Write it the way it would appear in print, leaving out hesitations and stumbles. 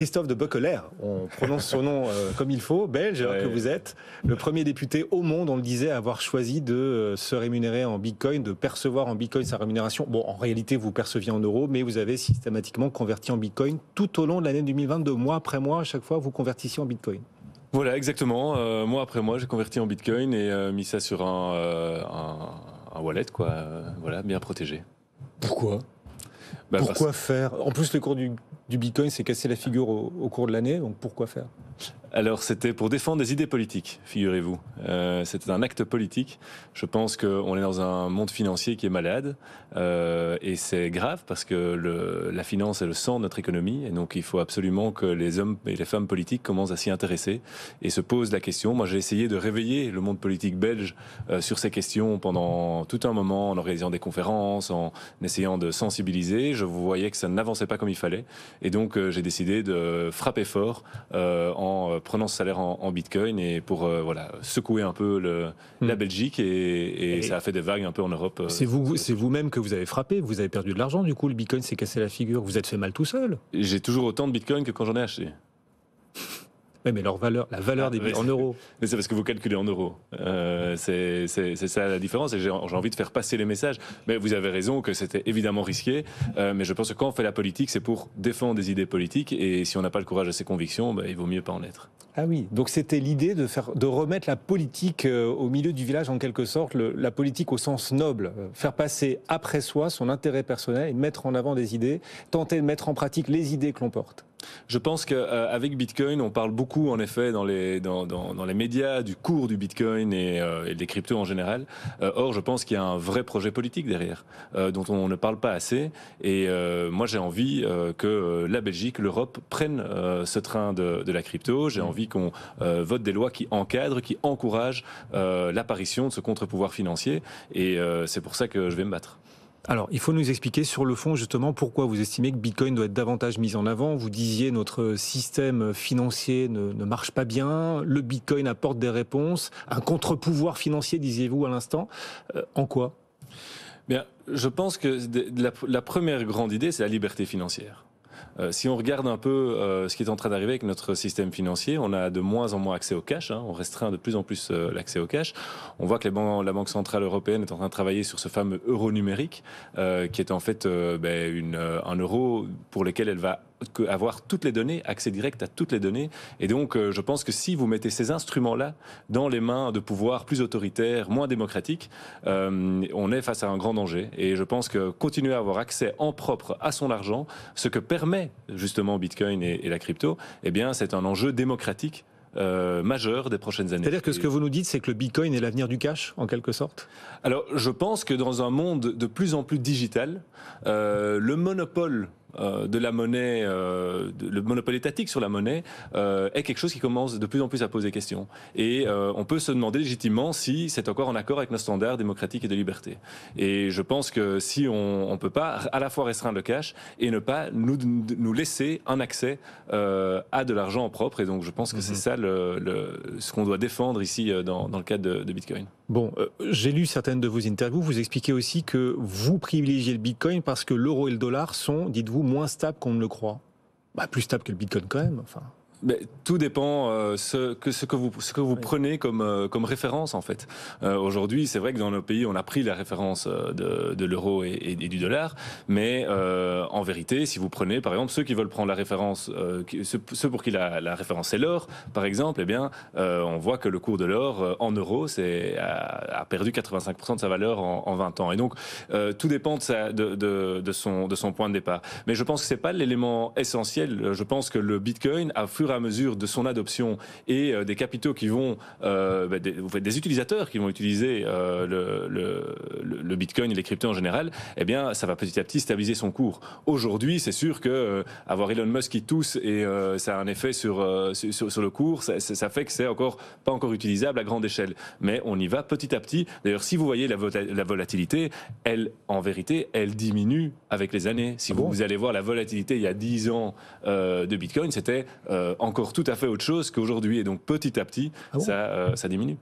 Christophe de Beuckelaer, on prononce son nom comme il faut, belge Ouais. que vous êtes, le premier député au monde, on le disait, à avoir choisi de se rémunérer en bitcoin, de percevoir en bitcoin sa rémunération. Bon, en réalité, vous perceviez en euros, mais vous avez systématiquement converti en bitcoin tout au long de l'année 2022, mois après mois, à chaque fois, vous convertissiez en bitcoin. Voilà, exactement. Mois après mois, j'ai converti en Bitcoin et mis ça sur un wallet, quoi. Voilà, bien protégé. Pourquoi Bah, Pourquoi faire En plus, le cours du bitcoin s'est cassé la figure au cours de l'année, donc pourquoi faire? Alors, c'était pour défendre des idées politiques, figurez-vous. C'était un acte politique. Je pense qu'on est dans un monde financier qui est malade. Et c'est grave parce que la finance est le sang de notre économie. Et donc, il faut absolument que les hommes et les femmes politiques commencent à s'y intéresser et se posent la question. Moi, j'ai essayé de réveiller le monde politique belge sur ces questions pendant tout un moment, en organisant des conférences, en essayant de sensibiliser. Je voyais que ça n'avançait pas comme il fallait. Et donc, j'ai décidé de frapper fort en prenant ce salaire en bitcoin et pour voilà, secouer un peu la Belgique et ça a fait des vagues un peu en Europe. C'est vous-même que vous avez frappé, vous avez perdu de l'argent, du coup le bitcoin s'est cassé la figure, vous êtes fait mal tout seul. J'ai toujours autant de bitcoin que quand j'en ai acheté. Oui, mais la valeur des en euros. Mais c'est parce que vous calculez en euros. C'est ça la différence. Et j'ai envie de faire passer les messages. Mais vous avez raison que c'était évidemment risqué. Mais je pense que quand on fait la politique, c'est pour défendre des idées politiques. Et si on n'a pas le courage de ses convictions, il vaut mieux pas en être. Ah oui, donc c'était l'idée de remettre la politique au milieu du village en quelque sorte, la politique au sens noble, faire passer après soi son intérêt personnel et mettre en avant des idées, tenter de mettre en pratique les idées que l'on porte. Je pense qu'avec Bitcoin, on parle beaucoup en effet dans les médias du cours du Bitcoin et des cryptos en général. Or, je pense qu'il y a un vrai projet politique derrière, dont on ne parle pas assez. Et moi, j'ai envie que la Belgique, l'Europe prennent ce train de la crypto. J'ai envie qu'on vote des lois qui encadrent, qui encouragent l'apparition de ce contre-pouvoir financier. Et c'est pour ça que je vais me battre. Alors, il faut nous expliquer sur le fond justement pourquoi vous estimez que Bitcoin doit être davantage mis en avant. Vous disiez notre système financier ne marche pas bien, le Bitcoin apporte des réponses, un contre-pouvoir financier, disiez-vous à l'instant. En quoi ? Bien, je pense que la première grande idée, c'est la liberté financière. Si on regarde un peu ce qui est en train d'arriver avec notre système financier, on a de moins en moins accès au cash, on restreint de plus en plus l'accès au cash. On voit que la Banque Centrale Européenne est en train de travailler sur ce fameux euro numérique, qui est en fait un euro pour lequel elle va avoir toutes les données, accès direct à toutes les données. Et donc, je pense que si vous mettez ces instruments-là dans les mains de pouvoirs plus autoritaires, moins démocratiques, on est face à un grand danger. Et je pense que continuer à avoir accès en propre à son argent, ce que permet justement Bitcoin et la crypto, eh bien, c'est un enjeu démocratique majeur des prochaines années. C'est-à-dire que ce que vous nous dites, c'est que le Bitcoin est l'avenir du cash, en quelque sorte ? Alors, je pense que dans un monde de plus en plus digital, le monopole de la monnaie, le monopole étatique sur la monnaie est quelque chose qui commence de plus en plus à poser question. Et on peut se demander légitimement si c'est encore en accord avec nos standards démocratiques et de liberté. Et je pense que si on ne peut pas à la fois restreindre le cash et ne pas nous laisser un accès à de l'argent en propre. Et donc je pense que c'est ça ce qu'on doit défendre ici dans le cadre de Bitcoin. Bon, j'ai lu certaines de vos interviews, vous expliquez aussi que vous privilégiez le Bitcoin parce que l'euro et le dollar sont, dites-vous, moins stables qu'on ne le croit. Plus stables que le Bitcoin quand même, enfin... Mais tout dépend ce que vous prenez comme référence en fait. Aujourd'hui, c'est vrai que dans nos pays, on a pris la référence de l'euro et du dollar, mais en vérité, si vous prenez par exemple ceux qui veulent prendre la référence, ceux pour qui la référence c'est l'or, par exemple, eh bien, on voit que le cours de l'or en euros a perdu 85% de sa valeur en 20 ans. Et donc, tout dépend de son point de départ. Mais je pense que c'est pas l'élément essentiel. Je pense que le Bitcoin, à fur et à mesure de son adoption et des capitaux qui vont, des utilisateurs qui vont utiliser le Bitcoin et les cryptos en général, eh bien, ça va petit à petit stabiliser son cours. Aujourd'hui, c'est sûr que avoir Elon Musk qui tousse et ça a un effet sur le cours, ça fait que c'est pas encore utilisable à grande échelle. Mais on y va petit à petit. D'ailleurs, si vous voyez la volatilité, en vérité, elle diminue avec les années. Si vous allez voir la volatilité il y a 10 ans de Bitcoin, c'était encore tout à fait autre chose qu'aujourd'hui. Et donc, petit à petit, ça diminue.